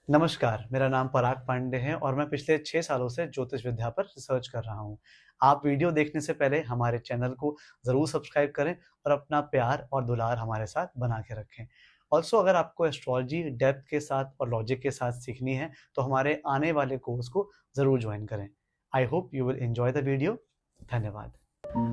नमस्कार, मेरा नाम पराग पांडे है और मैं पिछले 6 सालों से ज्योतिष विद्या पर रिसर्च कर रहा हूँ। आप वीडियो देखने से पहले हमारे चैनल को ज़रूर सब्सक्राइब करें और अपना प्यार और दुलार हमारे साथ बना के रखें। ऑल्सो अगर आपको एस्ट्रोलॉजी डेप्थ के साथ और लॉजिक के साथ सीखनी है, तो हमारे आने वाले कोर्स को ज़रूर जॉइन करें। I hope you will enjoy the video. धन्यवाद।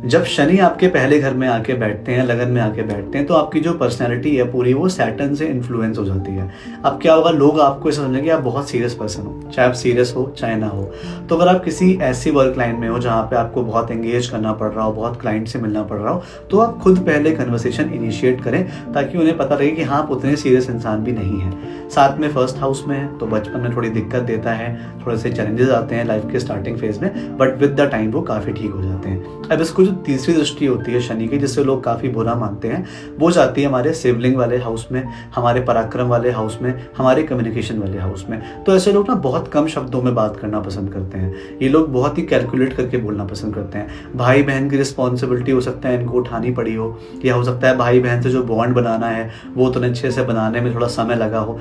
जब शनि आपके पहले घर में आके बैठते हैं, लगन में आके बैठते हैं, तो आपकी जो पर्सनैलिटी है पूरी वो सैटर्न से इन्फ्लुएंस हो जाती है। अब क्या होगा, लोग आपको ऐसा समझेंगे आप बहुत सीरियस पर्सन हो, चाहे आप सीरियस हो चाहे ना हो। तो अगर आप किसी ऐसी वर्क लाइन में हो जहाँ पे आपको बहुत एंगेज करना पड़ रहा हो, बहुत क्लाइंट से मिलना पड़ रहा हो, तो आप खुद पहले कन्वर्सेशन इनिशिएट करें ताकि उन्हें पता लगे कि हाँ, आप उतने सीरियस इंसान भी नहीं हैं। साथ में फर्स्ट हाउस में है तो बचपन में थोड़ी दिक्कत देता है, थोड़े से चैलेंजेस आते हैं लाइफ के स्टार्टिंग फेज में, बट विद द टाइम वो काफ़ी ठीक हो जाते हैं। अब इसको जो तीसरी दृष्टि होती है शनि की, जिससे लोग काफ़ी बुरा मानते हैं, वो जाती है हमारे सिवलिंग वाले हाउस में, हमारे पराक्रम वाले हाउस में, हमारे कम्युनिकेशन वाले हाउस में। तो ऐसे लोग ना बहुत कम शब्दों में बात करना पसंद करते हैं। ये लोग बहुत ही कैलकुलेट करके बोलना पसंद करते हैं। भाई बहन की रिस्पॉन्सिबिलिटी हो सकता है इनको उठानी पड़ी हो, या हो सकता है भाई बहन से जो बॉन्ड बनाना है वो तो अच्छे से बनाने में थोड़ा समय लगा हो।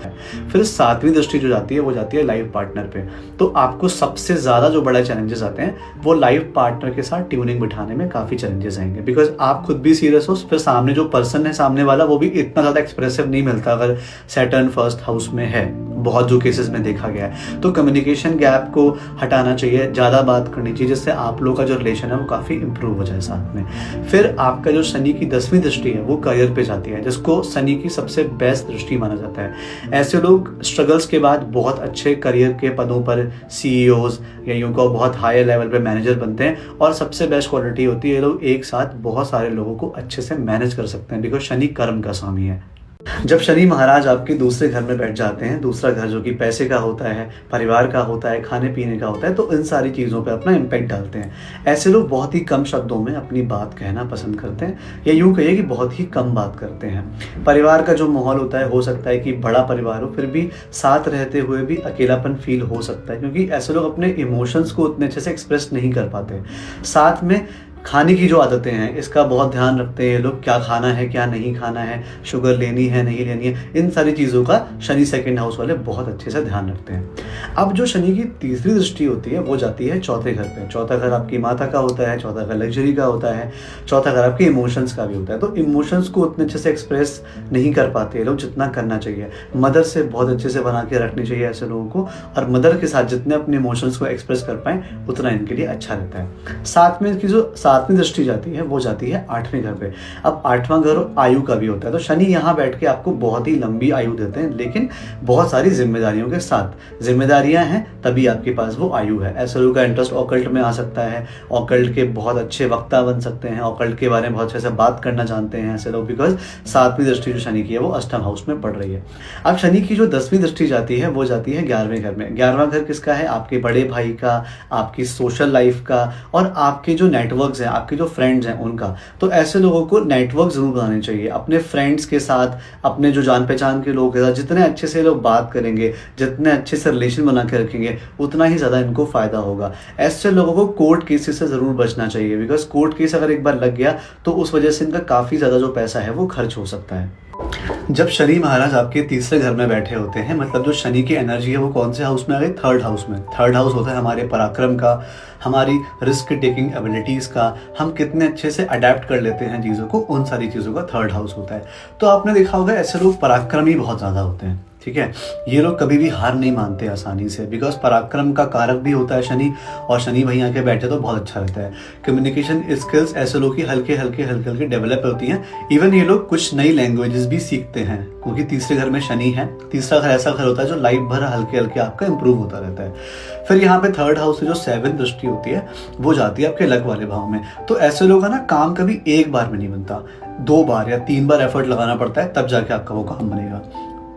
फिर सातवीं दृष्टि जो जाती है वो जाती है लाइफ पार्टनर पे। तो आपको सबसे ज़्यादा जो बड़ा चैलेंजेस आते हैं वो लाइफ पार्टनर के साथ ट्यूनिंग बिठाने में काफ़ी चैलेंजेस आएंगे, बिकॉज आप खुद भी सीरियस हो, फिर सामने जो पर्सन है सामने वाला वो भी इतना ज़्यादा एक्सप्रेसिव नहीं मिलता अगर सैटर्न फर्स्ट हाउस में है, बहुत जो केसेस में देखा गया है। तो कम्युनिकेशन गैप को हटाना चाहिए, ज़्यादा बात करनी चाहिए, जिससे आप लोग का जो रिलेशन है वो काफ़ी इंप्रूव हो जाए साथ में। फिर आपका जो शनि की 10वीं दृष्टि है वो करियर पे जाती है, जिसको शनि की सबसे बेस्ट दृष्टि माना जाता है। ऐसे लोग स्ट्रगल्स के बाद बहुत अच्छे करियर के पदों पर सीईओज या यूं को बहुत हायर लेवल पे मैनेजर बनते हैं। और सबसे बेस्ट क्वालिटी होती है ये लोग एक साथ बहुत सारे लोगों को अच्छे से मैनेज कर सकते हैं, बिकॉज शनि कर्म का स्वामी है। जब शनि महाराज आपके दूसरे घर में बैठ जाते हैं, दूसरा घर जो कि पैसे का होता है, परिवार का होता है, खाने पीने का होता है, तो इन सारी चीज़ों पे अपना इम्पैक्ट डालते हैं। ऐसे लोग बहुत ही कम शब्दों में अपनी बात कहना पसंद करते हैं, या यूँ कहिए कि बहुत ही कम बात करते हैं। परिवार का जो माहौल होता है, हो सकता है कि बड़ा परिवार हो, फिर भी साथ रहते हुए भी अकेलापन फील हो सकता है, क्योंकि ऐसे लोग अपने इमोशंस को उतने अच्छे से एक्सप्रेस नहीं कर पाते। साथ में खाने की जो आदतें हैं इसका बहुत ध्यान रखते हैं ये लोग, क्या खाना है क्या नहीं खाना है, शुगर लेनी है नहीं लेनी है, इन सारी चीज़ों का शनि सेकंड हाउस वाले बहुत अच्छे से ध्यान रखते हैं। अब जो शनि की तीसरी दृष्टि होती है वो जाती है चौथे घर पे। चौथा घर आपकी माता का होता है, चौथा घर लग्जरी का होता है, चौथा घर आपके इमोशंस का भी होता है। तो इमोशंस को उतने अच्छे से एक्सप्रेस नहीं कर पाते ये लोग जितना करना चाहिए। मदर से बहुत अच्छे से बना के रखनी चाहिए ऐसे लोगों को, और मदर के साथ जितने अपने इमोशंस को एक्सप्रेस कर पाएँ उतना इनके लिए अच्छा रहता है। साथ में इसकी जो सातवीं दृष्टि जाती है वो जाती है आठवें घर पे। अब आठवां घर आयु का भी होता है, तो शनि यहाँ बैठ के आपको बहुत ही लंबी आयु देते हैं, लेकिन बहुत सारी जिम्मेदारियों के साथ। जिम्मेदारियां हैं तभी आपके पास वो आयु है। ऐसे लोगों का इंटरेस्ट ऑकल्ट में आ सकता है, ऑकल्ट के बहुत अच्छे वक्ता बन सकते हैं, ऑकल्ट के बारे में बहुत अच्छे से बात करना जानते हैं ऐसे लोग, बिकॉज सातवीं दृष्टि जो शनि की है वो अष्टम हाउस में पड़ रही है। अब शनि की जो 10वीं दृष्टि जाती है वो जाती है 11वें घर में। 11वां घर किसका है? आपके बड़े भाई का, आपकी सोशल लाइफ का, और आपके जो नेटवर्क्स हैं, आपके जो फ्रेंड्स हैं उनका। तो ऐसे लोगों को नेटवर्क जरूर बनाने चाहिए अपने फ्रेंड्स के साथ, अपने जो जान पहचान के लोग के साथ। जितने अच्छे से लोग बात करेंगे, जितने अच्छे से रिलेशन बना के रखेंगे, उतना ही ज़्यादा इनको फ़ायदा होगा। ऐसे लोगों को कोर्ट केसेस से ज़रूर बचना चाहिए, बिकॉज कोर्ट केस अगर एक बार लग गया तो उस वजह से इनका काफ़ी ज़्यादा जो पैसा है वो खर्च हो सकता है। जब शनि महाराज आपके तीसरे घर में बैठे होते हैं, मतलब जो शनि की एनर्जी है वो कौन से हाउस में आ गई? थर्ड हाउस में। थर्ड हाउस होता है हमारे पराक्रम का, हमारी रिस्क टेकिंग एबिलिटीज़ का, हम कितने अच्छे से अडेप्ट कर लेते हैं चीज़ों को, उन सारी चीज़ों का थर्ड हाउस होता है। तो आपने देखा होगा ऐसे लोग पराक्रमी बहुत ज़्यादा होते हैं, ठीक है। ये लोग कभी भी हार नहीं मानते आसानी से, बिकॉज पराक्रम का कारक भी होता है शनि, और शनि वहीं आके बैठे तो बहुत अच्छा रहता है। कम्युनिकेशन स्किल्स ऐसे लोग की हल्के हल्के डेवलप होती हैं। इवन ये लोग कुछ नई लैंग्वेजेस भी सीखते हैं, क्योंकि तीसरे घर में शनि है। तीसरा घर ऐसा घर होता है जो लाइफ भर हल्के हल्के आपका इंप्रूव होता रहता है। फिर यहाँ पे थर्ड हाउस से जो 7th दृष्टि होती है वो जाती है आपके लक वाले भाव में। तो ऐसे लोग ना काम कभी एक बार में नहीं बनता, 2 बार या 3 बार एफर्ट लगाना पड़ता है, तब जाके आपका वो काम बनेगा।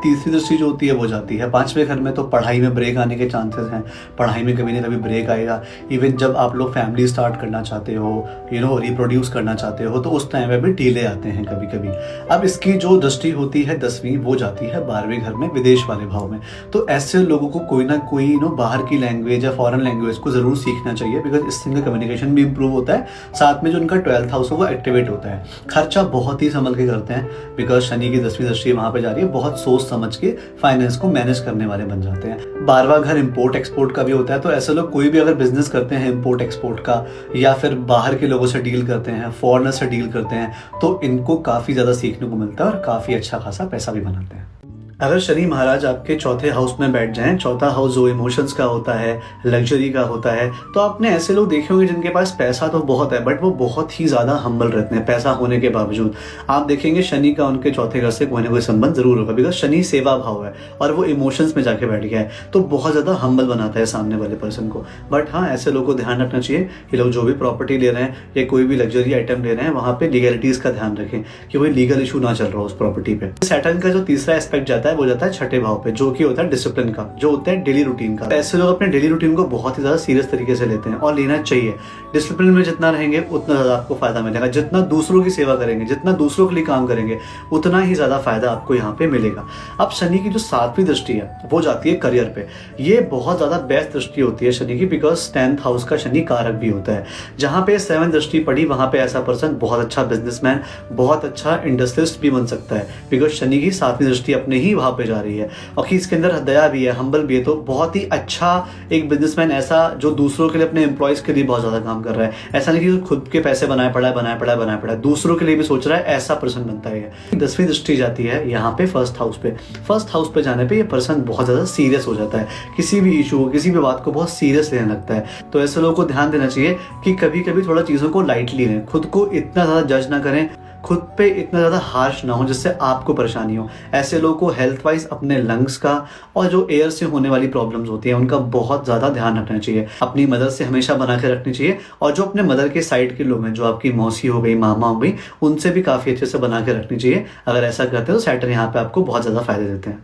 तीसरी दृष्टि जो होती है वो जाती है 5वें घर में। तो पढ़ाई में ब्रेक आने के चांसेस हैं, पढ़ाई में कभी ना कभी ब्रेक आएगा। इवन जब आप लोग फैमिली स्टार्ट करना चाहते हो, रिप्रोड्यूस करना चाहते हो, तो उस टाइम में भी डिले आते हैं कभी कभी। अब इसकी जो दृष्टि होती है 10वीं, वो जाती है 12वें घर में, विदेश वाले भाव में। तो ऐसे लोगों को कोई ना कोई बाहर की लैंग्वेज या फॉरेन लैंग्वेज को ज़रूर सीखना चाहिए, बिकॉज इससे इनका कम्युनिकेशन भी इंप्रूव होता है, साथ में जो उनका 12th हाउस है वो एक्टिवेट होता है। खर्चा बहुत ही संभल के करते हैं, बिकॉज शनि की 10वीं दृष्टि वहाँ पर जा रही है, बहुत सोच समझ के फाइनेंस को मैनेज करने वाले बन जाते हैं। 12वां घर इंपोर्ट एक्सपोर्ट का भी होता है, तो ऐसे लोग कोई भी अगर बिजनेस करते हैं इंपोर्ट एक्सपोर्ट का, या फिर बाहर के लोगों से डील करते हैं, फॉरेनर से डील करते हैं, तो इनको काफ़ी ज़्यादा सीखने को मिलता है और काफ़ी अच्छा खासा पैसा भी बनाते हैं। अगर शनि महाराज आपके चौथे हाउस में बैठ जाएं, चौथा हाउस जो इमोशंस का होता है, लग्जरी का होता है, तो आपने ऐसे लोग देखे होंगे जिनके पास पैसा तो बहुत है बट वो बहुत ही ज़्यादा हम्बल रहते हैं पैसा होने के बावजूद। आप देखेंगे शनि का उनके चौथे घर से कोई ना कोई संबंध जरूर होगा, बिकॉज शनि सेवा भाव है और वो इमोशंस में जाके बैठ गया है, तो बहुत ज़्यादा हम्बल बनाता है सामने वाले पर्सन को। बट हाँ, ऐसे लोगों को ध्यान रखना चाहिए कि लोग जो भी प्रॉपर्टी ले रहे हैं या कोई भी लग्जरी आइटम ले रहे हैं, वहाँ पे लीगलिटीज़ का ध्यान रखें कि कोई लीगल इशू ना चल रहा हो उस प्रॉपर्टी पे। सैटर्न का जो तीसरा एस्पेक्ट जाता है वो जाता है छठे भाव पे, जो कि होता है डिसिप्लिन का, जो होता है डेली रूटीन का। ऐसे लोग अपने डेली रूटीन को बहुत ही ज्यादा सीरियस तरीके से लेते हैं और लेना चाहिए। डिसिप्लिन में जितना रहेंगे उतना ज्यादा आपको फायदा मिलेगा, जितना दूसरों की सेवा करेंगे, जितना दूसरों के लिए काम करेंगे, उतना ही ज्यादा फायदा आपको यहाँ पे मिलेगा। अब शनि की जो 7वीं दृष्टि है वो जाती है करियर पे। ये बहुत ज्यादा बेस्ट दृष्टि होती है शनि की, बिकॉज 10th हाउस का शनि कारक भी होता है। जहाँ पे 7th दृष्टि पड़ी वहां पे ऐसा पर्सन बहुत अच्छा बिजनेसमैन, बहुत अच्छा इंडस्ट्रियलिस्ट भी बन सकता है, बिकॉज शनि की 7वीं दृष्टि अपने ही भाव पे जा रही है और कि इसके अंदर दया भी है, हम्बल भी है, तो बहुत ही अच्छा एक बिजनेसमैन ऐसा जो दूसरों के लिए, अपने एम्प्लॉयज के लिए बहुत ज्यादा काम कर रहा है। ऐसा नहीं कि खुद के पैसे बनाए पड़ा है, दूसरों के लिए भी सोच रहा है, ऐसा पर्सन बनता है। 10वीं दृष्टि जाती है यहाँ पे फर्स्ट हाउस पे। फर्स्ट हाउस पे जाने पे ये पर्सन बहुत ज्यादा सीरियस हो जाता है, किसी भी इशू, किसी भी बात को बहुत सीरियस लेने लगता है। तो ऐसे लोगों को ध्यान देना चाहिए कि कभी कभी थोड़ा चीजों को लाइटली लें, खुद को इतना ज्यादा जज ना करें, खुद पे इतना ज़्यादा हार्श ना हो जिससे आपको परेशानी हो। ऐसे लोगों को हेल्थ वाइज अपने लंग्स का और जो एयर से होने वाली प्रॉब्लम्स होती हैं उनका बहुत ज़्यादा ध्यान रखना चाहिए। अपनी मदर से हमेशा बना के रखनी चाहिए, और जो अपने मदर के साइड के लोग हैं, जो आपकी मौसी हो गई, मामा हो गई, उनसे भी काफ़ी अच्छे से बना के रखनी चाहिए। अगर ऐसा करते हो तो सैटर्न यहाँ पे आपको बहुत ज़्यादा फायदे देते हैं।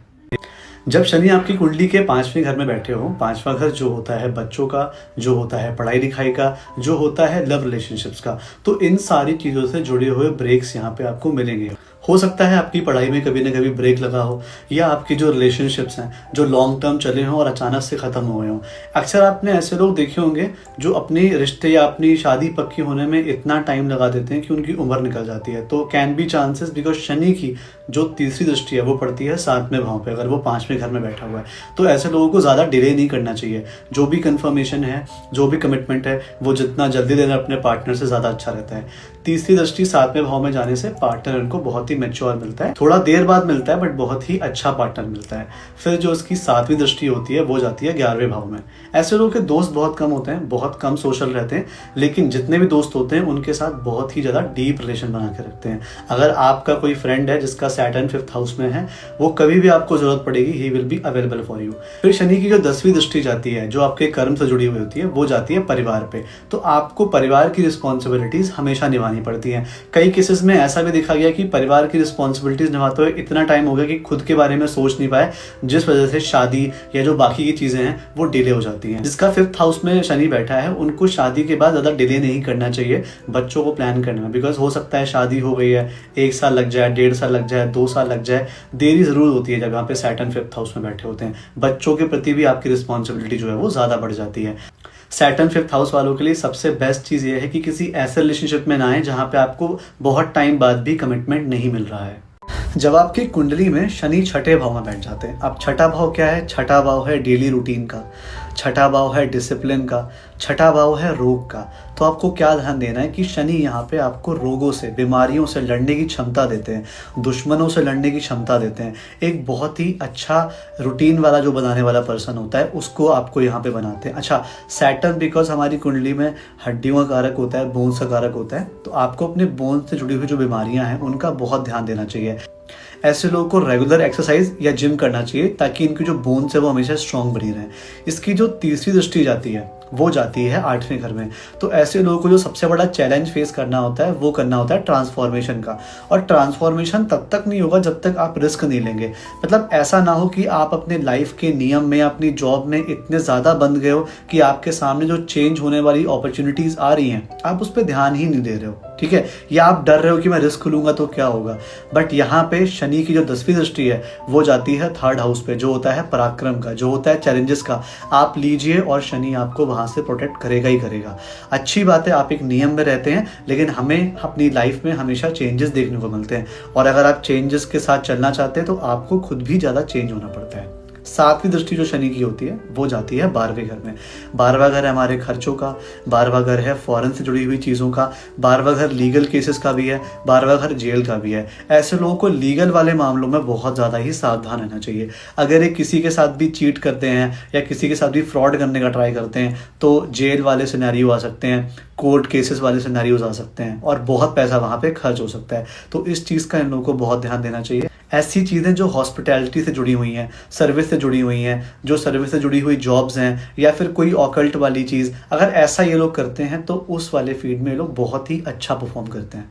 जब शनि आपकी कुंडली के 5वें घर में बैठे हो, 5वां घर जो होता है बच्चों का, जो होता है पढ़ाई लिखाई का, जो होता है लव रिलेशनशिप्स का, तो इन सारी चीज़ों से जुड़े हुए ब्रेक्स यहाँ पे आपको मिलेंगे। हो सकता है आपकी पढ़ाई में कभी ना कभी ब्रेक लगा हो, या आपकी जो रिलेशनशिप्स हैं जो लॉन्ग टर्म चले हों और अचानक से ख़त्म हो गए हों। अक्सर आपने ऐसे लोग देखे होंगे जो अपनी रिश्ते या अपनी शादी पक्की होने में इतना टाइम लगा देते हैं कि उनकी उम्र निकल जाती है। तो can be chances, because Shani की जो तीसरी दृष्टि है वो पड़ती है 7वें भाव पे, अगर वो 5वें घर में बैठा हुआ है। तो ऐसे लोगों को ज़्यादा डिले नहीं करना चाहिए। जो भी कन्फर्मेशन है, जो भी कमिटमेंट है, वो जितना जल्दी देना अपने पार्टनर से ज़्यादा अच्छा रहता है। तीसरी दृष्टि 7वें भाव में जाने से पार्टनर उनको बहुत ही मैच्योर मिलता है, थोड़ा देर बाद मिलता है बट बहुत ही अच्छा पार्टनर मिलता है। फिर जो उसकी 7वीं दृष्टि होती है वो जाती है 11वें भाव में। ऐसे लोगों के दोस्त बहुत कम होते हैं, बहुत कम सोशल रहते हैं, लेकिन जितने भी दोस्त होते हैं उनके साथ बहुत ही ज़्यादा डीप रिलेशन बना के रखते हैं। अगर आपका कोई फ्रेंड है जिसका सैटर्न 5th हाउस में है, वो कभी भी आपको जरूरत पड़ेगी, he will be available for you. फिर शनि की जो 10वीं दृष्टि जाती है, जो आपके कर्म से जुड़ी हुई होती है, वो जाती है परिवार पे। तो आपको परिवार की रिस्पॉन्सिबिलिटीज हमेशा निभानी पड़ती हैं। कई केसेस में ऐसा भी देखा गया कि परिवार की रिस्पॉन्सिबिलिटीज निभाते हुए इतना टाइम हो गया कि खुद के बारे में सोच नहीं पाए, जिस वजह से शादी या जो बाकी की चीजें हैं वो डिले हो जाती हैं। जिसका 5th हाउस में शनि बैठा है, उनको शादी के बाद ज्यादा डिले नहीं करना चाहिए बच्चों को प्लान करने में, बिकॉज हो सकता है शादी हो गई है, 1 साल लग जाए, 1.5 साल लग जाए, 2 साल लग जाए, देरी जरूर होती है जब यहाँ पे सैटर्न 5th हाउस में बैठे होते हैं। बच्चों के प्रति भी आपकी रिस्पॉन्सिबिलिटी जो है वो ज्यादा बढ़ जाती है। सैटर्न 5th हाउस वालों के लिए सबसे बेस्ट चीज़ ये है कि किसी ऐसे रिलेशनशिप में ना आए जहाँ पे आपको बहुत टाइम बाद भी कमिटमेंट नहीं मिल रहा है। जब आपकी कुंडली में शनि छठे भाव में बैठ जाते हैं, अब छठा भाव क्या है? छठा भाव है डेली रूटीन का, छठा भाव है डिसिप्लिन का, छठा भाव है रोग का। तो आपको क्या ध्यान देना है कि शनि यहाँ पे आपको रोगों से, बीमारियों से लड़ने की क्षमता देते हैं, दुश्मनों से लड़ने की क्षमता देते हैं। एक बहुत ही अच्छा रूटीन वाला जो बनाने वाला पर्सन होता है उसको आपको यहाँ पे बनाते हैं। अच्छा, सैटर्न बिकॉज हमारी कुंडली में हड्डियों का कारक होता है, बोन्स का कारक होता है, तो आपको अपने बोन्स से जुड़ी हुई जो बीमारियां हैं उनका बहुत ध्यान देना चाहिए। ऐसे लोगों को रेगुलर एक्सरसाइज या जिम करना चाहिए ताकि इनकी जो बोन्स है वो हमेशा स्ट्रांग बनी रहे। इसकी जो तीसरी दृष्टि जाती है वो जाती है 8वें घर में। तो ऐसे लोगों को जो सबसे बड़ा चैलेंज फेस करना होता है वो करना होता है ट्रांसफॉर्मेशन का। और ट्रांसफॉर्मेशन तब तक नहीं होगा जब तक आप रिस्क नहीं लेंगे। मतलब ऐसा ना हो कि आप अपने लाइफ के नियम में, अपनी जॉब में इतने ज़्यादा बंध गए हो कि आपके सामने जो चेंज होने वाली अपॉर्चुनिटीज़ आ रही हैं आप उस पर ध्यान ही नहीं दे रहे हो। ठीक है, या आप डर रहे हो कि मैं रिस्क लूंगा तो क्या होगा। बट यहाँ पे शनि की जो 10वीं दृष्टि है वो जाती है 3rd हाउस पे, जो होता है पराक्रम का, जो होता है चैलेंजेस का। आप लीजिए और शनि आपको वहां से प्रोटेक्ट करेगा ही करेगा। अच्छी बात है, आप एक नियम में रहते हैं, लेकिन हमें अपनी लाइफ में हमेशा चेंजेस देखने को मिलते हैं, और अगर आप चेंजेस के साथ चलना चाहते हैं तो आपको खुद भी ज़्यादा चेंज होना पड़ता है। 7वीं दृष्टि जो शनि की होती है वो जाती है 12वें घर में। 12वां घर है हमारे खर्चों का, 12वां घर है फॉरेन से जुड़ी हुई चीज़ों का, 12वां घर लीगल केसेस का भी है, 12वां घर जेल का भी है। ऐसे लोगों को लीगल वाले मामलों में बहुत ज़्यादा ही सावधान रहना चाहिए। अगर ये किसी के साथ भी चीट करते हैं या किसी के साथ भी फ्रॉड करने का ट्राई करते हैं तो जेल वाले सिनेरियो आ सकते हैं, कोर्ट केसेस वाले सिनेरियोज आ सकते हैं, और बहुत पैसा वहाँ पे खर्च हो सकता है। तो इस चीज़ का इन लोगों को बहुत ध्यान देना चाहिए। ऐसी चीज़ें जो हॉस्पिटैलिटी से जुड़ी हुई हैं, सर्विस से जुड़ी हुई हैं, जो सर्विस से जुड़ी हुई जॉब्स हैं, या फिर कोई ऑकल्ट वाली चीज़, अगर ऐसा ये लोग करते हैं तो उस वाले फील्ड में ये लोग बहुत ही अच्छा परफॉर्म करते हैं।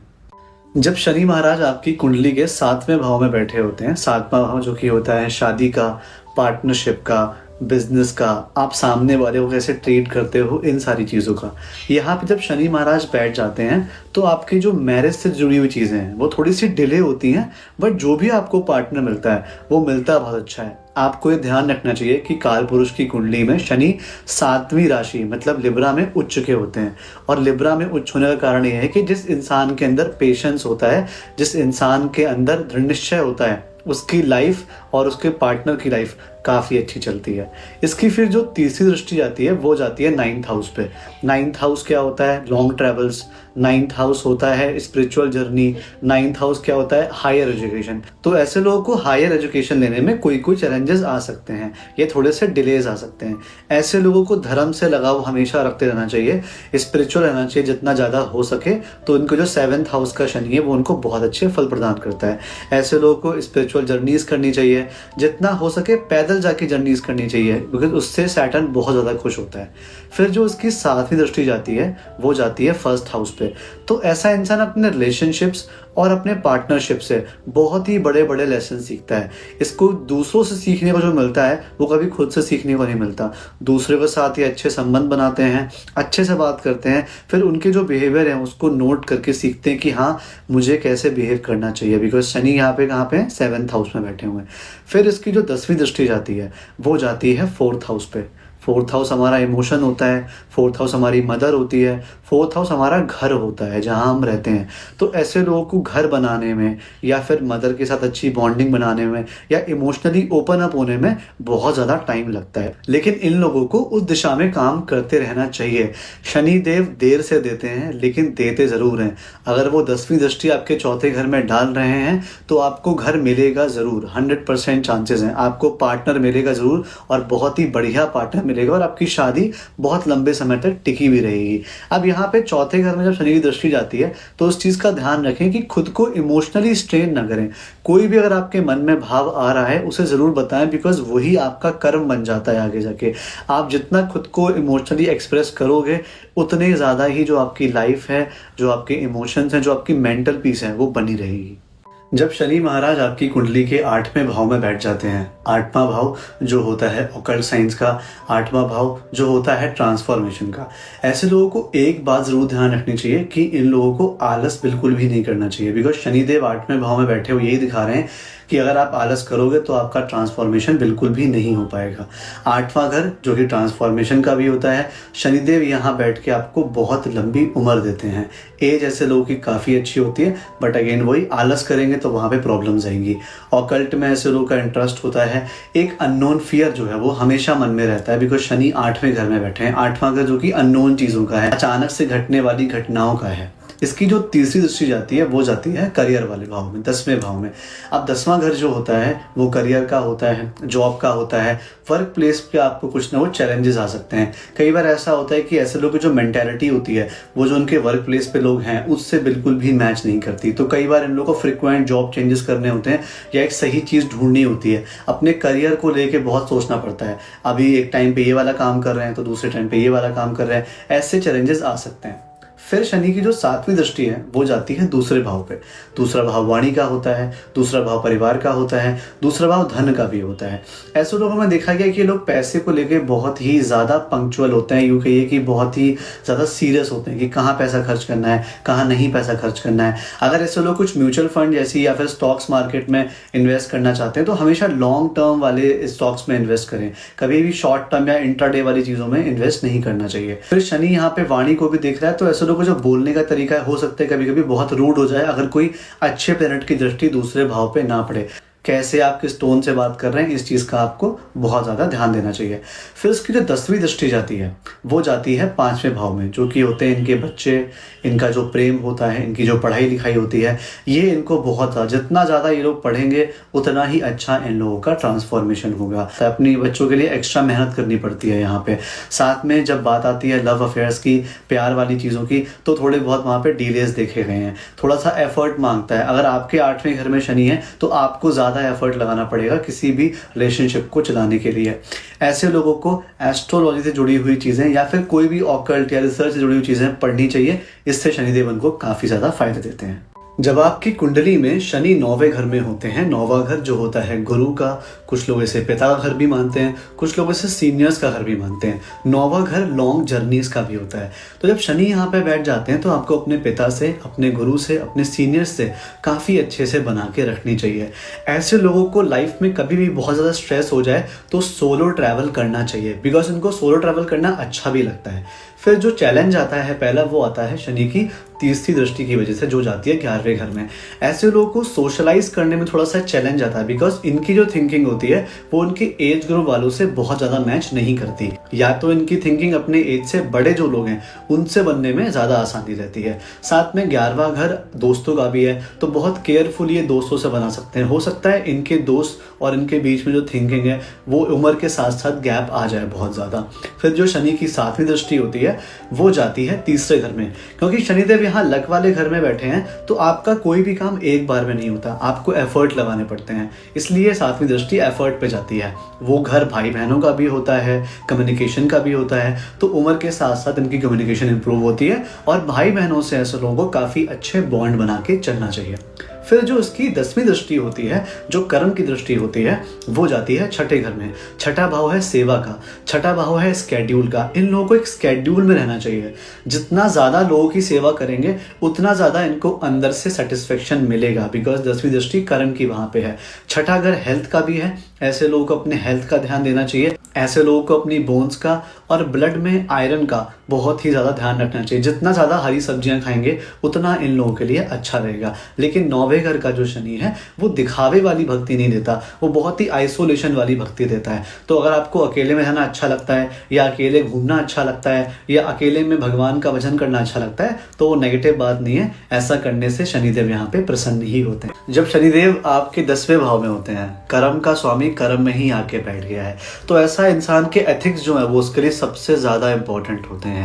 जब शनि महाराज आपकी कुंडली के 7वें भाव में बैठे होते हैं, 7वां भाव जो कि होता है शादी का, पार्टनरशिप का, बिजनेस का, आप सामने वाले को कैसे ट्रीट करते हो, इन सारी चीज़ों का, यहाँ पे जब शनि महाराज बैठ जाते हैं तो आपकी जो मैरिज से जुड़ी हुई चीज़ें हैं वो थोड़ी सी डिले होती हैं, बट जो भी आपको पार्टनर मिलता है वो मिलता बहुत अच्छा है। आपको ये ध्यान रखना चाहिए कि काल पुरुष की कुंडली में शनि 7वीं राशि मतलब लिब्रा में उच्च के होते हैं, और लिब्रा में उच्च होने का कारण ये है कि जिस इंसान के अंदर पेशेंस होता है, जिस इंसान के अंदर दृढ़ निश्चय होता है, उसकी लाइफ और उसके पार्टनर की लाइफ काफ़ी अच्छी चलती है। इसकी फिर जो तीसरी दृष्टि जाती है वो जाती है 9th हाउस पे। 9th हाउस क्या होता है? Long travels. 9th हाउस होता है स्पिरिचुअल जर्नी। 9th हाउस क्या होता है? Higher education. तो ऐसे लोगों को हायर एजुकेशन लेने में कोई चैलेंजेस आ सकते हैं, ये थोड़े से डिलेज आ सकते हैं। ऐसे लोगों को धर्म से लगाव हमेशा रखते रहना चाहिए, स्पिरिचुअल रहना चाहिए जितना ज़्यादा हो सके। तो इनको जो 7th हाउस का शनि है वो उनको बहुत अच्छे फल प्रदान करता है। ऐसे लोगों को स्पिरिचुअल जर्नीज करनी चाहिए, जितना हो सके पैदल जाके जर्नीज करनी चाहिए, बिकॉज उससे सैटर्न बहुत ज़्यादा खुश होता है। फिर जो उसकी 7वीं दृष्टि जाती है वो जाती है 1st हाउस पे। तो ऐसा इंसान अपने रिलेशनशिप्स और अपने पार्टनरशिप से बहुत ही बड़े बड़े लेसन सीखता है। इसको दूसरों से सीखने को जो मिलता है वो कभी खुद से सीखने को नहीं मिलता। दूसरे के साथ ये अच्छे संबंध बनाते हैं, अच्छे से बात करते हैं, फिर उनके जो बिहेवियर हैं उसको नोट करके सीखते हैं कि हाँ मुझे कैसे बिहेव करना चाहिए, बिकॉज शनि यहाँ पे कहाँ पे है? 7th हाउस में बैठे हुए हैं। फिर इसकी जो 10वीं दृष्टि जाती है वो जाती है 4th हाउस पे। 4th हाउस हमारा इमोशन होता है, 4th हाउस हमारी मदर होती है, 4th हाउस हमारा घर होता है जहाँ हम रहते हैं। तो ऐसे लोगों को घर बनाने में या फिर मदर के साथ अच्छी बॉन्डिंग बनाने में या इमोशनली ओपन अप होने में बहुत ज़्यादा टाइम लगता है, लेकिन इन लोगों को उस दिशा में काम करते रहना चाहिए। शनि देव देर से देते हैं लेकिन देते ज़रूर हैं। अगर वो 10वीं दृष्टि आपके चौथे घर में डाल रहे हैं तो आपको घर मिलेगा ज़रूर, 100% चांसेस हैं। आपको पार्टनर मिलेगा ज़रूर, और बहुत ही बढ़िया पार्टनर मिलेगा, और आपकी शादी बहुत लंबे समय तक टिकी भी रहेगी। अब यहाँ पे चौथे घर में जब शनि की दृष्टि जाती है तो उस चीज़ का ध्यान रखें कि खुद को इमोशनली स्ट्रेन ना करें। कोई भी अगर आपके मन में भाव आ रहा है उसे ज़रूर बताएं, बिकॉज वही आपका कर्म बन जाता है आगे जाके। आप जितना खुद को इमोशनली एक्सप्रेस करोगे उतने ज़्यादा ही जो आपकी लाइफ है, जो आपके इमोशंस हैं, जो आपकी मेंटल पीस है वो बनी रहेगी। जब शनि महाराज आपकी कुंडली के 8वें भाव में बैठ जाते हैं, 8वां भाव जो होता है ऑकल्ट साइंस का, 8वां भाव जो होता है ट्रांसफॉर्मेशन का, ऐसे लोगों को एक बात जरूर ध्यान रखनी चाहिए कि इन लोगों को आलस बिल्कुल भी नहीं करना चाहिए, बिकॉज शनिदेव 8वें भाव में बैठे हुए यही दिखा रहे हैं कि अगर आप आलस करोगे तो आपका ट्रांसफॉर्मेशन बिल्कुल भी नहीं हो पाएगा। 8वां घर जो कि ट्रांसफॉर्मेशन का भी होता है, शनिदेव यहाँ बैठ के आपको बहुत लंबी उम्र देते हैं। एज ऐसे लोगों की काफ़ी अच्छी होती है, बट अगेन वही आलस करेंगे तो वहाँ पे प्रॉब्लम्स आएंगी। ऑकल्ट में ऐसे लोगों का इंटरेस्ट होता है, एक अननोन फियर जो है वो हमेशा मन में रहता है, बिकॉज शनि 8वें घर में बैठे हैं। 8वां घर जो कि अननोन चीज़ों का है, अचानक से घटने वाली घटनाओं का है। इसकी जो तीसरी दृष्टि जाती है वो जाती है करियर वाले भाव में, 10वें भाव में। अब 10वां घर जो होता है वो करियर का होता है, जॉब का होता है। वर्क प्लेस पे आपको कुछ ना कुछ चैलेंजेस आ सकते हैं। कई बार ऐसा होता है कि ऐसे लोगों की जो मेंटेलिटी होती है वो जो उनके वर्क प्लेस पे लोग हैं उससे बिल्कुल भी मैच नहीं करती। तो कई बार इन लोगों को फ्रिक्वेंट जॉब चेंजेस करने होते हैं या एक सही चीज़ ढूंढनी होती है। अपने करियर को लेके बहुत सोचना पड़ता है। अभी एक टाइम पे ये वाला काम कर रहे हैं तो दूसरे टाइम पे ये वाला काम कर रहे हैं, ऐसे चैलेंजेस आ सकते हैं। फिर शनि की जो 7वीं दृष्टि है वो जाती है दूसरे भाव पे। दूसरा भाव वाणी का होता है, दूसरा भाव परिवार का होता है, दूसरा भाव धन का भी होता है। ऐसे लोगों में देखा गया कि लोग पैसे को लेके बहुत ही ज़्यादा पंक्चुअल होते हैं, यूँ कहिए कि बहुत ही ज़्यादा सीरियस होते हैं कि कहाँ पैसा खर्च करना है, कहाँ नहीं पैसा खर्च करना है। अगर ऐसे लोग कुछ म्यूचुअल फंड जैसी या फिर स्टॉक्स मार्केट में इन्वेस्ट करना चाहते हैं तो हमेशा लॉन्ग टर्म वाले स्टॉक्स में इन्वेस्ट करें, कभी भी शॉर्ट टर्म या इंट्राडे वाली चीज़ों में इन्वेस्ट नहीं करना चाहिए। फिर शनि यहाँ पे वाणी को भी देख रहा है, तो ऐसे लोगों को जो बोलने का तरीका है हो सकता है कभी कभी बहुत रूड हो जाए अगर कोई अच्छे प्लैनेट की दृष्टि दूसरे भाव पे ना पड़े। कैसे आप किस टोन से बात कर रहे हैं इस चीज़ का आपको बहुत ज़्यादा ध्यान देना चाहिए। फिर उसकी जो 10वीं दृष्टि जाती है वो जाती है 5वें भाव में, जो कि होते हैं इनके बच्चे, इनका जो प्रेम होता है, इनकी जो पढ़ाई लिखाई होती है, ये इनको बहुत ज़्यादा, जितना ज़्यादा ये लोग पढ़ेंगे उतना ही अच्छा इन लोगों का ट्रांसफॉर्मेशन होगा। तो अपनी बच्चों के लिए एक्स्ट्रा मेहनत करनी पड़ती है यहाँ पे। साथ में जब बात आती है लव अफेयर्स की, प्यार वाली चीज़ों की, तो थोड़े बहुत वहाँ पे डिलेज देखे गए हैं, थोड़ा सा एफर्ट मांगता है। अगर आपके 8वें घर में शनि है तो आपको ज़्यादा एफर्ट लगाना पड़ेगा किसी भी रिलेशनशिप को चलाने के लिए। ऐसे लोगों को एस्ट्रोलॉजी से जुड़ी हुई चीज़ें या फिर कोई भी ऑकल्ट या रिसर्च से जुड़ी हुई चीज़ें पढ़नी चाहिए, इससे शनिदेव उनको काफ़ी ज़्यादा फायदे देते हैं। जब आपकी कुंडली में शनि 9वें घर में होते हैं, 9वां घर जो होता है गुरु का, कुछ लोग इसे पिता का घर भी मानते हैं, कुछ लोग इसे सीनियर्स का घर भी मानते हैं। 9वां घर लॉन्ग जर्नीज का भी होता है। तो जब शनि यहाँ पे बैठ जाते हैं तो आपको अपने पिता से, अपने गुरु से, अपने सीनियर्स से काफ़ी अच्छे से बना के रखनी चाहिए। ऐसे लोगों को लाइफ में कभी भी बहुत ज़्यादा स्ट्रेस हो जाए तो सोलो ट्रैवल करना चाहिए, बिकॉज इनको सोलो ट्रैवल करना अच्छा भी लगता है। फिर जो चैलेंज आता है पहला, वो आता है शनि की 30वीं दृष्टि की वजह से, जो जाती है 11वें घर में। ऐसे लोगों को सोशलाइज करने में थोड़ा सा चैलेंज आता है, बिकॉज इनकी जो थिंकिंग होती है वो उनके एज ग्रुप वालों से बहुत ज़्यादा मैच नहीं करती, या तो इनकी थिंकिंग अपने एज से बड़े जो लोग हैं उनसे बनने में ज़्यादा आसानी रहती है। साथ में 11वां घर दोस्तों का भी है, तो बहुत केयरफुल ये दोस्तों से बना सकते हैं। हो सकता है इनके दोस्त और इनके बीच में जो थिंकिंग है वो उम्र के साथ साथ गैप आ जाए बहुत ज़्यादा। फिर जो शनि की 7वीं दृष्टि होती है वो जाती है तीसरे घर में, क्योंकि शनिदेव यहाँ लक वाले घर में बैठे हैं तो आपका कोई भी काम एक बार में नहीं होता, आपको एफर्ट लगाने पड़ते हैं, इसलिए 7वीं दृष्टि एफर्ट पे जाती है। वो घर भाई बहनों का भी होता है, कम्युनिकेशन का भी होता है, तो उम्र के साथ साथ इनकी कम्युनिकेशन इंप्रूव होती है और भाई बहनों से ऐसे लोगों को काफ़ी अच्छे बॉन्ड बना के चलना चाहिए। फिर जो उसकी 10वीं दृष्टि होती है, जो कर्म की दृष्टि होती है, वो जाती है छठे घर में। छठा भाव है सेवा का, छठा भाव है स्केड्यूल का। इन लोगों को एक स्केड्यूल में रहना चाहिए। जितना ज़्यादा लोगों की सेवा करेंगे उतना ज़्यादा इनको अंदर से सेटिस्फेक्शन मिलेगा, बिकॉज 10वीं दृष्टि कर्म की वहाँ पे है। छठा घर हेल्थ का भी है, ऐसे लोगों को अपने हेल्थ का ध्यान देना चाहिए। ऐसे लोगों को अपनी बोन्स का और ब्लड में आयरन का बहुत ही ज़्यादा ध्यान रखना चाहिए। जितना ज़्यादा हरी सब्जियां खाएंगे उतना इन लोगों के लिए अच्छा रहेगा। लेकिन 9वें घर का जो शनि है वो दिखावे वाली भक्ति नहीं देता, वो बहुत ही आइसोलेशन वाली भक्ति देता है। तो अगर आपको अकेले में रहना अच्छा लगता है, या अकेले घूमना अच्छा लगता है, या अकेले में भगवान का भजन करना अच्छा लगता है, तो वो नेगेटिव बात नहीं है। ऐसा करने से शनिदेव यहाँ पे प्रसन्न ही होते हैं। जब शनिदेव आपके 10वें भाव में होते हैं, कर्म का स्वामी कर्म में ही आके बैठ गया है, तो ऐसा इंसान के एथिक्स जो है वो उसके लिए सबसे ज़्यादा इंपॉर्टेंट होते हैं।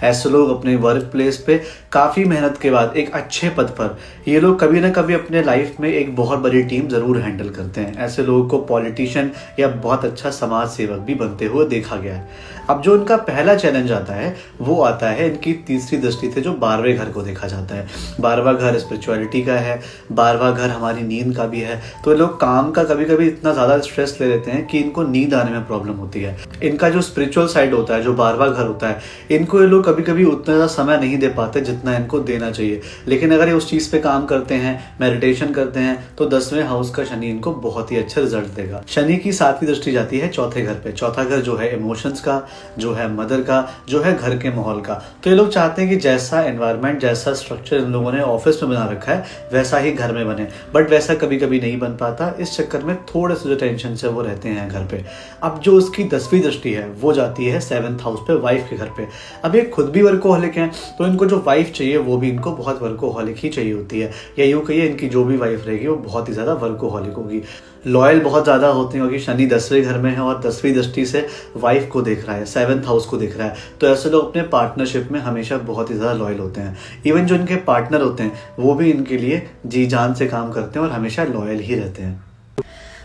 ऐसे लोग अपने वर्क प्लेस पे काफ़ी मेहनत के बाद एक अच्छे पद पर, ये लोग कभी ना कभी अपने लाइफ में एक बहुत बड़ी टीम ज़रूर हैंडल करते हैं। ऐसे लोगों को पॉलिटिशियन या बहुत अच्छा समाज सेवक भी बनते हुए देखा गया है। अब जो इनका पहला चैलेंज आता है वो आता है इनकी तीसरी दृष्टि से, जो 12वें घर को देखा जाता है। 12वां घर स्पिरिचुअलिटी का है, 12वां घर हमारी नींद का भी है। तो ये लोग काम का कभी कभी इतना ज़्यादा स्ट्रेस ले लेते हैं कि इनको नींद आने में प्रॉब्लम होती है। इनका जो स्पिरिचुअल साइड होता है, जो 12वां घर होता है, इनको ये लोग कभी कभी उतना ज़्यादा समय नहीं दे पाते जितना इनको देना चाहिए। लेकिन अगर ये उस चीज़ पे काम करते हैं, मेडिटेशन करते हैं, तो 10वें हाउस का शनि इनको बहुत ही अच्छा रिजल्ट देगा। शनि की 7वीं दृष्टि जाती है चौथे घर पे। चौथा घर जो है इमोशंस का, जो है मदर का, जो है घर के माहौल का। तो ये लोग चाहते हैं कि जैसा एनवायरनमेंट, जैसा स्ट्रक्चर इन लोगों ने ऑफिस में बना रखा है वैसा ही घर में बने, बट वैसा कभी कभी नहीं बन पाता। इस चक्कर में थोड़े से जो टेंशन से वो रहते हैं घर पे। अब जो उसकी 10वीं दृष्टि है वो जाती है 7th हाउस पे, वाइफ के घर पे। अब ये खुद भी वर्कोहॉलिक हैं, तो इनको जो वाइफ चाहिए वो भी इनको बहुत वर्कोहॉलिक ही चाहिए होती है, या यूँ कहिए इनकी जो भी वाइफ रहेगी वो बहुत ही ज़्यादा वर्कोहॉलिक होगी। लॉयल बहुत ज़्यादा होती हैं, क्योंकि शनि 10वें घर में है और 10वीं दृष्टि से वाइफ को देख रहा है, 7th हाउस को देख रहा है। तो ऐसे लोग अपने पार्टनरशिप में हमेशा बहुत ही ज़्यादा लॉयल होते हैं। इवन जो इनके पार्टनर होते हैं वो भी इनके लिए जी जान से काम करते हैं और हमेशा लॉयल ही रहते हैं।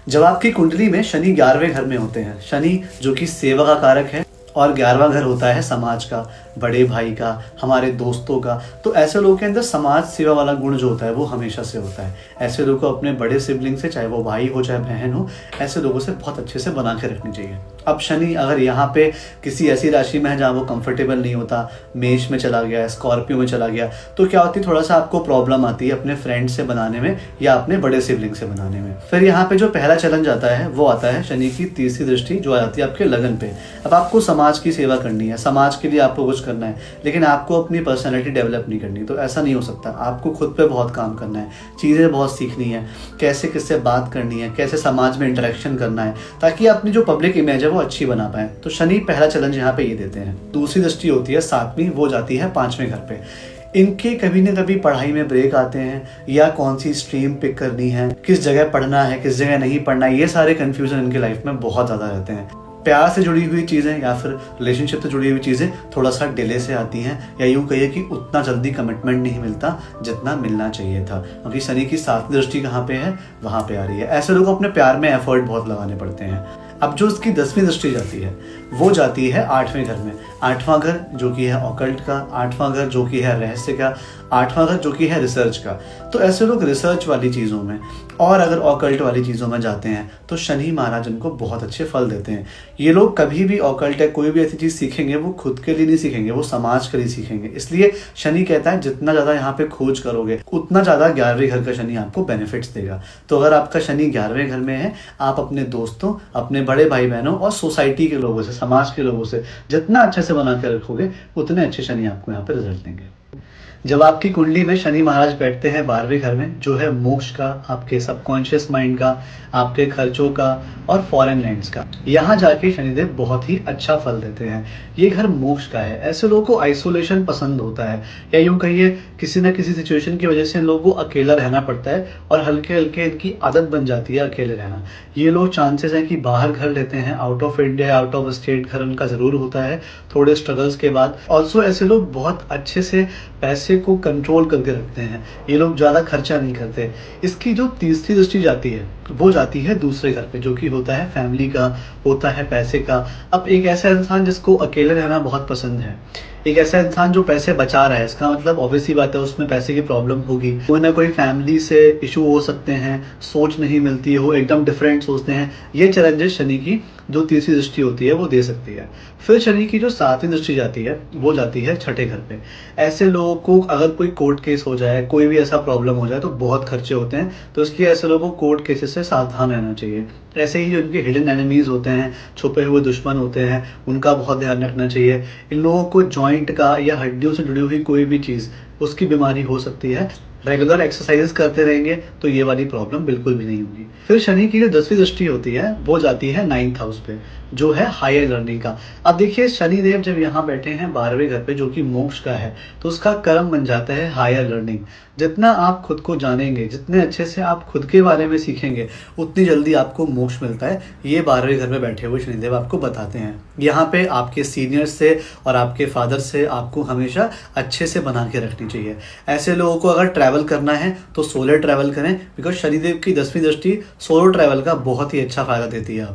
जब आपकी कुंडली में शनि 11वें घर में होते हैं, शनि जो कि सेवा का कारक है और 11वां घर होता है समाज का, बड़े भाई का, हमारे दोस्तों का। तो ऐसे लोगों के अंदर समाज सेवा वाला गुण जो होता है वो हमेशा से होता है। ऐसे लोगों को अपने बड़े सिबलिंग से, चाहे वो भाई हो चाहे बहन हो, ऐसे लोगों से बहुत अच्छे से बना के रखनी चाहिए। अब शनि अगर यहाँ पे किसी ऐसी राशि में है जहाँ वो कंफर्टेबल नहीं होता, मेष में चला गया, स्कॉर्पियो में चला गया, तो क्या होती है, थोड़ा सा आपको प्रॉब्लम आती है अपने फ्रेंड से बनाने में या अपने बड़े सिबलिंग से बनाने में। फिर यहाँ पे जो पहला चलन जाता है वो आता है शनि की तीसरी दृष्टि, जो आ जाती है आपके लगन पे। अब आपको समाज की सेवा करनी है, समाज के लिए आपको कुछ करना है, लेकिन आपको अपनी पर्सनैलिटी डेवलप नहीं करनी, तो ऐसा नहीं हो सकता। आपको खुद पे बहुत काम करना है, चीज़ें बहुत सीखनी है, कैसे किससे बात करनी है, कैसे समाज में इंटरेक्शन करना है, ताकि अपनी जो पब्लिक इमेज है वो अच्छी बना पाए। तो शनि पहला चैलेंज यहाँ पे ये देते हैं। दूसरी दृष्टि होती है 7वीं, वो जाती है 5वें घर पे। इनके कभी न कभी पढ़ाई में ब्रेक आते हैं, या कौन सी स्ट्रीम पिक करनी है, किस जगह पढ़ना है, किस जगह नहीं पढ़ना है, ये सारे कंफ्यूजन इनके लाइफ में बहुत ज़्यादा रहते हैं। प्यार से जुड़ी हुई चीज़ें या फिर रिलेशनशिप से जुड़ी हुई चीज़ें थोड़ा सा डिले से आती हैं, या यूँ कहिए कि उतना जल्दी कमिटमेंट नहीं मिलता जितना मिलना चाहिए था, क्योंकि शनि की 7वीं दृष्टि कहाँ पे है, वहाँ पे आ रही है। ऐसे लोग अपने प्यार में एफर्ट बहुत लगाने पड़ते हैं। अब जो इसकी 10वीं दृष्टि जाती है वो जाती है 8वें घर में। 8वां घर जो कि है ऑकल्ट का, 8वां घर जो कि है रहस्य का, 8वां घर जो कि है रिसर्च का। तो ऐसे लोग रिसर्च वाली चीज़ों में और अगर ऑकल्ट वाली चीज़ों में जाते हैं तो शनि महाराज उनको बहुत अच्छे फल देते हैं। ये लोग कभी भी ऑकल्ट है कोई भी ऐसी चीज़ सीखेंगे वो खुद के लिए नहीं सीखेंगे, वो समाज के लिए सीखेंगे। इसलिए शनि कहता है जितना ज़्यादा यहाँ पे खोज करोगे उतना ज़्यादा 11वें घर का शनि आपको बेनिफिट्स देगा। तो अगर आपका शनि 11वें घर में है, आप अपने दोस्तों, अपने बड़े भाई बहनों और सोसाइटी के लोगों से, समाज के लोगों से जितना अच्छे से बना के रखोगे उतने अच्छे शनि आपको यहाँ पे रिजल्ट देंगे। जब आपकी कुंडली में शनि महाराज बैठते हैं 12वें घर में, जो है मोक्ष का, आपके सबकॉन्शियस माइंड का, आपके खर्चों का और फॉरेन लैंड्स का, यहाँ जाके शनिदेव बहुत ही अच्छा फल देते हैं। ये घर मोक्ष का है। ऐसे लोगों को आइसोलेशन पसंद होता है, या यूँ कहिए किसी न किसी सिचुएशन की वजह से इन लोगों को अकेला रहना पड़ता है और हल्के हल्के इनकी आदत बन जाती है अकेले रहना। ये लोग चांसेस हैं कि बाहर घर लेते हैं, out of India, out of state घर उनका ज़रूर होता है थोड़े स्ट्रगल्स के बाद। ऑल्सो ऐसे लोग बहुत अच्छे से पैसे को कंट्रोल करके रखते हैं, ये लोग ज़्यादा खर्चा नहीं करते। इसकी जो तीसरी दृष्टि जाती है वो जाती है दूसरे घर पे, जो कि होता है फैमिली का, होता है पैसे का। अब एक ऐसा इंसान जिसको अकेले रहना बहुत पसंद है, एक ऐसा इंसान जो पैसे बचा रहा है, इसका मतलब ऑब्वियसली बात है उसमें पैसे की प्रॉब्लम होगी, कोई ना कोई फैमिली से इशू हो सकते हैं, सोच नहीं मिलती है, वो एकदम डिफरेंट सोचते हैं। ये चैलेंजेस शनि की जो तीसरी दृष्टि होती है वो दे सकती है। फिर शनि की जो 7वीं दृष्टि जाती है वो जाती है 6ठे घर पे। ऐसे लोगों को अगर कोई कोर्ट केस हो जाए, कोई भी ऐसा प्रॉब्लम हो जाए तो बहुत खर्चे होते हैं, तो इसलिए ऐसे लोगों को कोर्ट केसेस से सावधान रहना चाहिए। ऐसे ही जो इनके हिडन एनिमीज होते हैं, छुपे हुए दुश्मन होते हैं, उनका बहुत ध्यान रखना चाहिए। इन लोगों को जॉइंट का या हड्डियों से जुड़ी हुई कोई भी चीज़, उसकी बीमारी हो सकती है। रेगुलर एक्सरसाइज करते रहेंगे तो ये वाली प्रॉब्लम बिल्कुल भी नहीं होगी। फिर शनि की जो 10वीं दृष्टि होती है वो जाती है 9th हाउस पे, जो है हायर लर्निंग का। अब देखिए शनिदेव जब यहाँ बैठे हैं 12वें घर पे, जो कि मोक्ष का है, तो उसका कर्म बन जाता है हायर लर्निंग। जितना आप खुद को जानेंगे, जितने अच्छे से आप खुद के बारे में सीखेंगे, उतनी जल्दी आपको मोक्ष मिलता है। ये 12वें घर में बैठे हुए शनिदेव आपको बताते हैं। यहाँ पे आपके सीनियर्स से और आपके फादर से आपको हमेशा अच्छे से बना के रखनी चाहिए। ऐसे लोगों को अगर ट्रैवल करना है तो सोलो ट्रैवल करें, बिकॉज शनिदेव की 10वीं दृष्टि सोलो ट्रैवल का बहुत ही अच्छा फायदा देती है।